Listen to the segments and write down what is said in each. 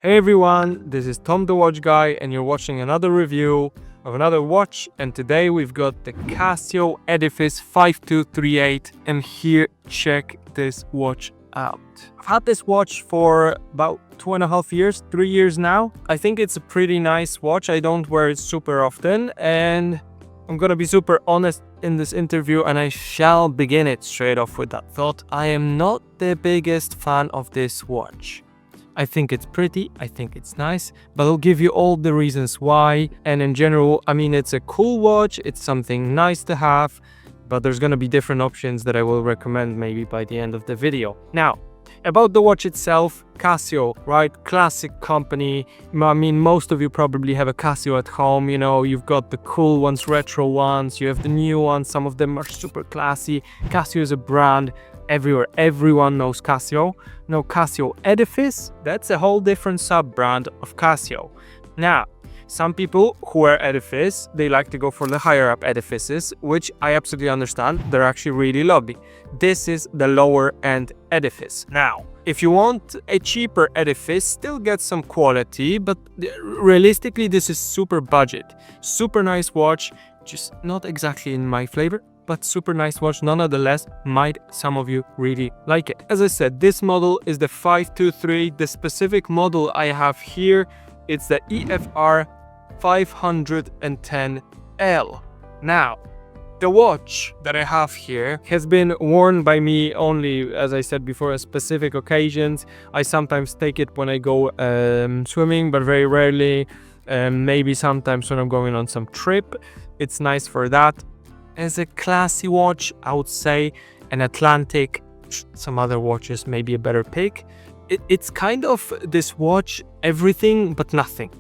Hey everyone, this is Tom the Watch Guy and you're watching another review of another watch, and today we've got the Casio Edifice 5238, and here, check this watch out. I've had this watch for about 2.5 years, 3 years now. I think it's a pretty nice watch. I don't wear it super often, and I'm gonna be super honest in this interview, and I shall begin it straight off with that thought. I am not the biggest fan of this watch. I think it's pretty, I think it's nice, but I'll give you all the reasons why. And in general, I mean, it's a cool watch, it's something nice to have, but there's gonna be different options that I will recommend maybe by the end of the video. Now, about the watch itself, Casio, right? Classic company. I mean, most of you probably have a Casio at home, you know, you've got the cool ones, retro ones, you have the new ones, some of them are super classy. Casio is a brand everywhere, everyone knows Casio. No, Casio Edifice, that's a whole different sub-brand of Casio. Now, some people who wear Edifice, they like to go for the higher up Edifices, which I absolutely understand. They're actually really lovely. This is the lower end Edifice. Now, if you want a cheaper Edifice, still get some quality, but realistically, this is super budget. Super nice watch, just not exactly in my flavor, but super nice watch nonetheless. Might some of you really like it. As I said, this model is the 523. The specific model I have here, it's the EFR 510L. Now, the watch that I have here has been worn by me only, as I said before, on specific occasions. I sometimes take it when I go swimming, but very rarely. Maybe sometimes when I'm going on some trip. It's nice for that. As a classy watch, I would say an Atlantic. Some other watches may be a better pick. It's kind of this watch, everything but nothing.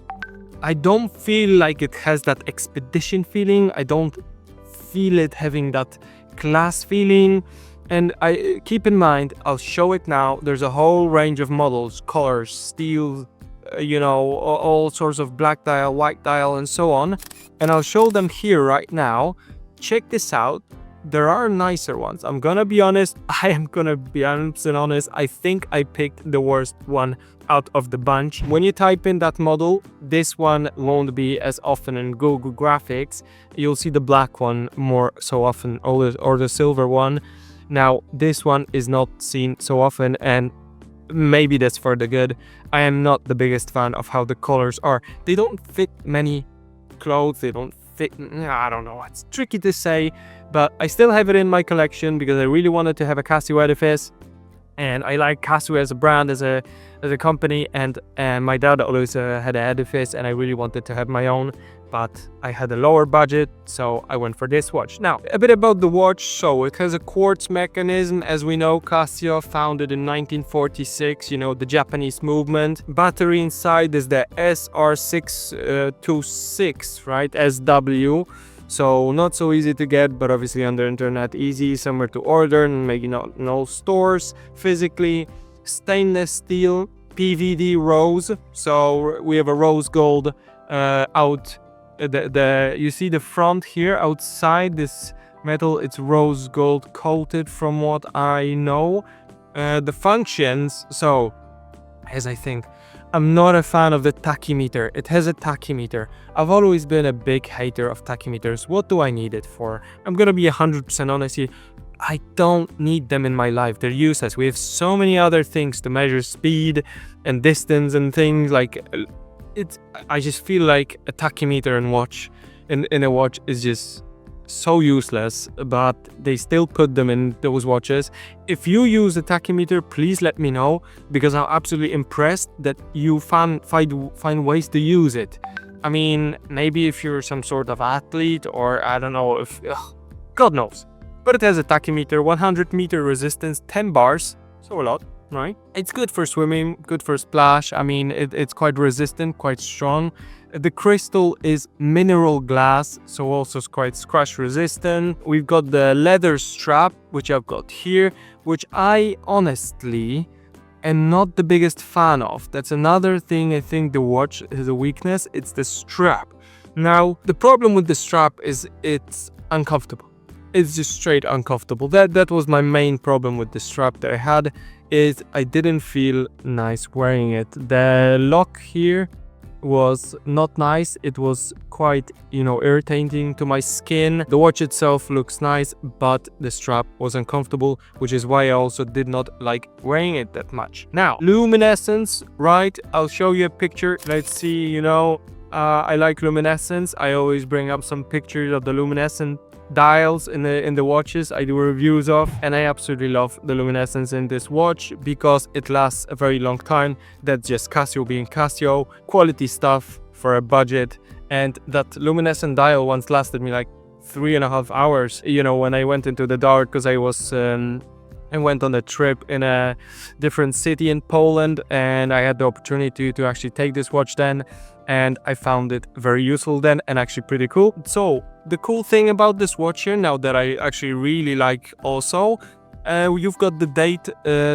I don't feel like it has that expedition feeling. I don't feel it having that class feeling. And I keep in mind, I'll show it now. There's a whole range of models, colors, steel, you know, all sorts of black dial, white dial, and so on. And I'll show them here right now. Check this out. There are nicer ones. I'm gonna be honest. I am gonna be honest. I think I picked the worst one out of the bunch. When you type in that model, this one won't be as often in Google Graphics. You'll see the black one more so often, or the silver one. Now, this one is not seen so often, and maybe that's for the good. I am not the biggest fan of how the colors are. They don't fit many clothes. They don't fit. I don't know. It's tricky to say, but I still have it in my collection because I really wanted to have a Casio Edifice, and I like Casio as a brand, as a company, and my dad always had an Edifice, and I really wanted to have my own, but I had a lower budget, so I went for this watch. Now, a bit about the watch. So it has a quartz mechanism. As we know, Casio founded in 1946, you know, the Japanese movement. Battery inside is the SR626, right? SW. So not so easy to get, but obviously on the internet easy, somewhere to order, and maybe not no stores physically. Stainless steel, PVD rose. So we have a rose gold out. You see the front here outside this metal, it's rose gold coated from what I know. The functions, so as I think, I'm not a fan of the tachymeter. It has a tachymeter. I've always been a big hater of tachymeters. What do I need it for? I'm gonna be 100% honest here. I don't need them in my life. They're useless. We have so many other things to measure speed and distance and things like I just feel like a tachymeter and watch in a watch is just so useless, but they still put them in those watches. If you use a tachymeter, please let me know, because I'm absolutely impressed that you find ways to use it. I mean, maybe if you're some sort of athlete, or I don't know, if God knows. But it has a tachymeter, 100-meter resistance, 10 bars, so a lot. Right? It's good for swimming, good for splash. I mean, it's quite resistant, quite strong. The crystal is mineral glass, so also quite scratch resistant. We've got the leather strap, which I've got here, which I honestly am not the biggest fan of. That's another thing I think the watch has a weakness. It's the strap. Now, the problem with the strap is it's uncomfortable. It's just straight uncomfortable. That was my main problem with the strap that I had. is I didn't feel nice wearing it. The lock here was not nice. It was quite, irritating to my skin. The watch itself looks nice, but the strap was uncomfortable, which is why I also did not like wearing it that much. Now, luminescence, right? I'll show you a picture. Let's see, I like luminescence. I always bring up some pictures of the luminescent dials in the watches I do reviews of, and I absolutely love the luminescence in this watch because it lasts a very long time. That's just Casio being Casio, quality stuff for a budget. And that luminescent dial once lasted me like 3.5 hours, when I went into the dark, because I went on a trip in a different city in Poland, and I had the opportunity to actually take this watch then, and I found it very useful then and actually pretty cool. So the cool thing about this watch here, now that I actually really like also, you've got the date,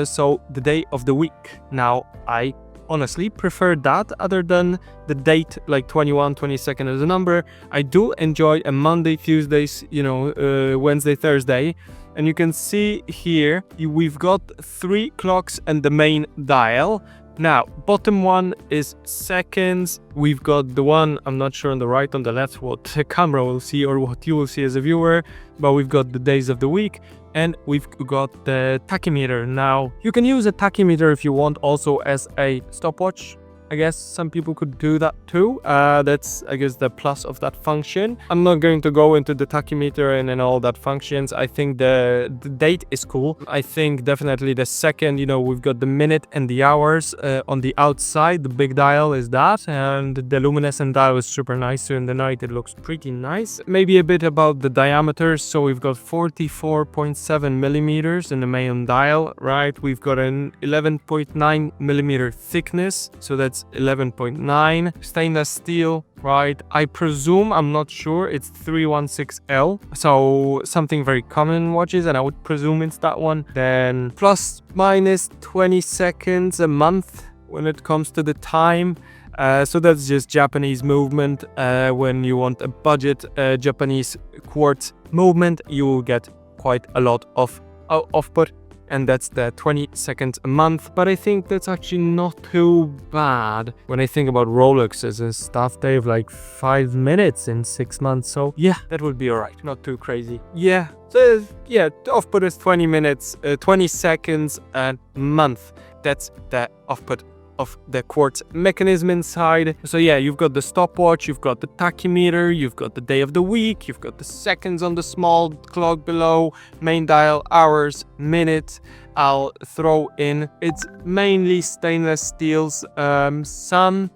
so the day of the week. Now, I honestly prefer that other than the date, like 21, 22nd as a number. I do enjoy a Monday, Tuesdays, Wednesday, Thursday. And you can see here, we've got 3 clocks and the main dial. Now, bottom one is seconds. We've got the one, I'm not sure on the right, on the left, what the camera will see or what you will see as a viewer, but we've got the days of the week, and we've got the tachymeter. Now, you can use a tachymeter if you want also as a stopwatch. I guess some people could do that too. That's, I guess, the plus of that function. I'm not going to go into the tachymeter and all that functions. I think the date is cool. I think definitely the second, we've got the minute and the hours on the outside. The big dial is that, and the luminescent dial is super nice. So in the night, it looks pretty nice. Maybe a bit about the diameter. So we've got 44.7 millimeters in the main dial, right? We've got an 11.9 millimeter thickness. So that's 11.9 stainless steel, right? I presume, I'm not sure, it's 316L, so something very common in watches, and I would presume it's that one. Then plus minus 20 seconds a month when it comes to the time. So that's just Japanese movement. When you want a budget Japanese quartz movement, you will get quite a lot of output, and that's the 20 seconds a month. But I think that's actually not too bad. When I think about Rolexes and stuff, they have like 5 minutes in 6 months. So yeah, that would be all right. Not too crazy. Yeah. So yeah, output is 20 minutes, 20 seconds a month. That's the output of the quartz mechanism inside. So yeah, you've got the stopwatch, you've got the tachymeter, you've got the day of the week, you've got the seconds on the small clock below, main dial, hours, minutes. I'll throw in, it's mainly stainless steels. Some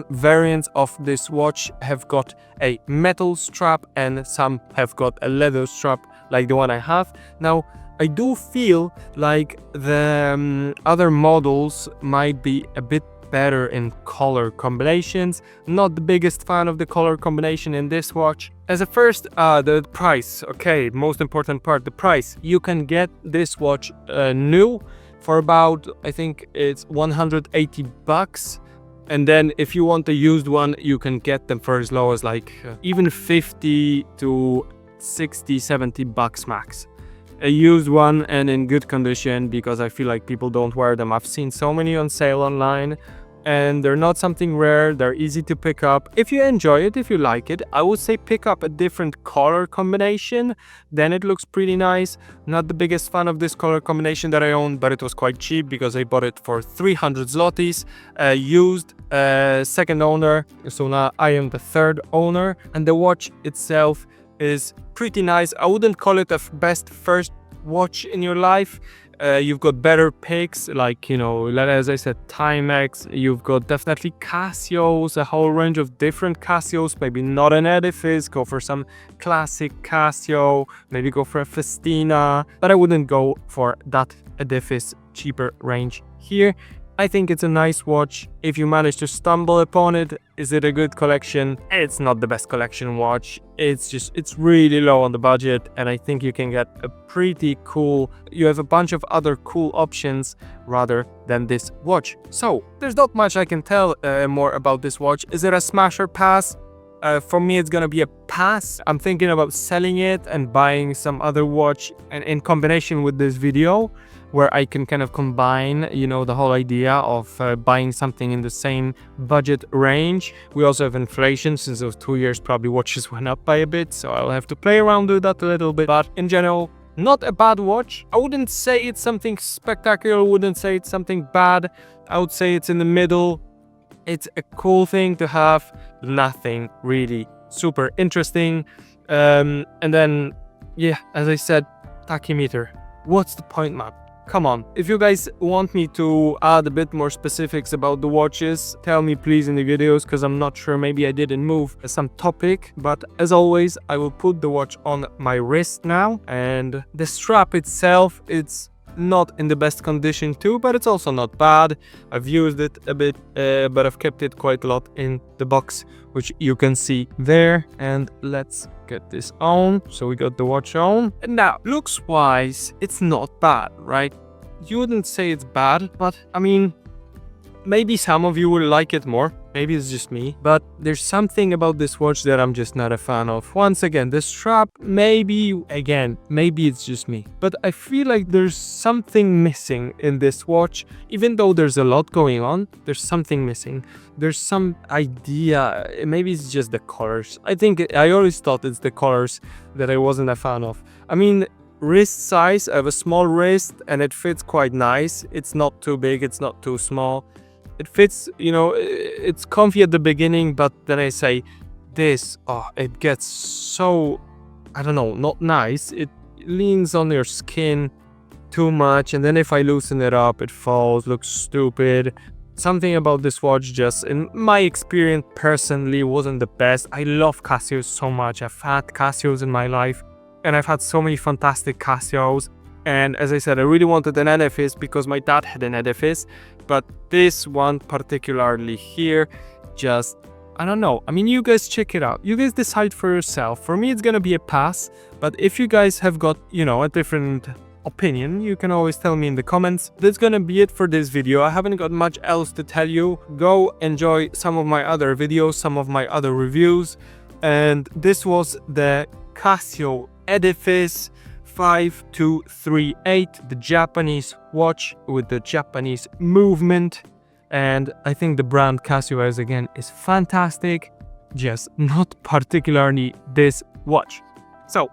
variants of this watch have got a metal strap, and some have got a leather strap like the one I have. Now, I do feel like the other models might be a bit better in color combinations. Not the biggest fan of the color combination in this watch. As a first, the price. Okay, most important part, the price. You can get this watch new for about, I think it's 180 bucks. And then if you want a used one, you can get them for as low as like even 50 to 60, 70 bucks max. A used one and in good condition, because I feel like people don't wear them. I've seen so many on sale online, and they're not something rare. They're easy to pick up. If you enjoy it, if you like it, I would say pick up a different color combination. Then it looks pretty nice. Not the biggest fan of this color combination that I own, but it was quite cheap because I bought it for 300 zlotys. Used, second owner. So now I am the third owner, and the watch itself is pretty nice. I wouldn't call it a best first watch in your life. You've got better picks, like, as I said, Timex. You've got definitely Casios, a whole range of different Casios. Maybe not an Edifice, go for some classic Casio. Maybe go for a Festina, but I wouldn't go for that Edifice cheaper range here. I think it's a nice watch. If you manage to stumble upon it, is it a good collection? It's not the best collection watch. It's really low on the budget, and I think you can get a pretty cool, you have a bunch of other cool options rather than this watch. So there's not much I can tell more about this watch. Is it a smash or pass? For me, it's gonna be a pass. I'm thinking about selling it and buying some other watch and in combination with this video. where I can kind of combine, you know, the whole idea of buying something in the same budget range. We also have inflation. Since those 2 years, probably watches went up by a bit, so I'll have to play around with that a little bit. But in general, not a bad watch. I wouldn't say it's something spectacular, wouldn't say it's something bad. I would say it's in the middle. It's a cool thing to have, nothing really super interesting. And then, yeah, as I said, tachymeter. What's the point, man? Come on. If you guys want me to add a bit more specifics about the watches, tell me please in the videos, because I'm not sure, maybe I didn't move some topic. But as always, I will put the watch on my wrist now, and the strap itself, it's not in the best condition too, but it's also not bad. I've used it a bit, but I've kept it quite a lot in the box, which you can see there. And let's get this on. So we got the watch on, and now looks wise, it's not bad, right? You wouldn't say it's bad, but I mean, maybe some of you will like it more. Maybe it's just me, but there's something about this watch that I'm just not a fan of. Once again, the strap, maybe it's just me, but I feel like there's something missing in this watch. Even though there's a lot going on, there's something missing. There's some idea, maybe it's just the colors. I always thought it's the colors that I wasn't a fan of. I mean, wrist size, I have a small wrist and it fits quite nice. It's not too big, it's not too small. It fits, you know, it's comfy at the beginning, but then I say this, it gets so, I don't know, not nice. It leans on your skin too much, and then if I loosen it up, it falls, looks stupid. Something about this watch, just in my experience personally, wasn't the best. I love Casios so much. I've had Casios in my life, and I've had so many fantastic Casios. And as I said, I really wanted an Edifice because my dad had an Edifice, but this one particularly here, just, I don't know. I mean, you guys check it out. You guys decide for yourself. For me, it's gonna be a pass, but if you guys have got, you know, a different opinion, you can always tell me in the comments. That's gonna be it for this video. I haven't got much else to tell you. Go enjoy some of my other videos, some of my other reviews. And this was the Casio Edifice 5238, the Japanese watch with the Japanese movement. And I think the brand Casio is fantastic, just not particularly this watch. So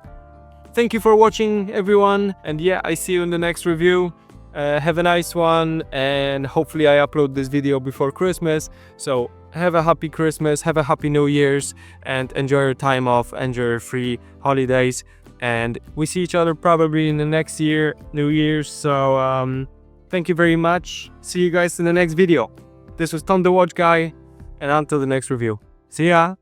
thank you for watching, everyone, and yeah, I see you in the next review. Have a nice one, and hopefully I upload this video before Christmas. So have a happy Christmas, have a happy New Year's, and enjoy your time off, enjoy your free holidays. And we see each other probably in the next year, New Year's. So thank you very much. See you guys in the next video. This was Tom the Watch Guy, and until the next review. See ya!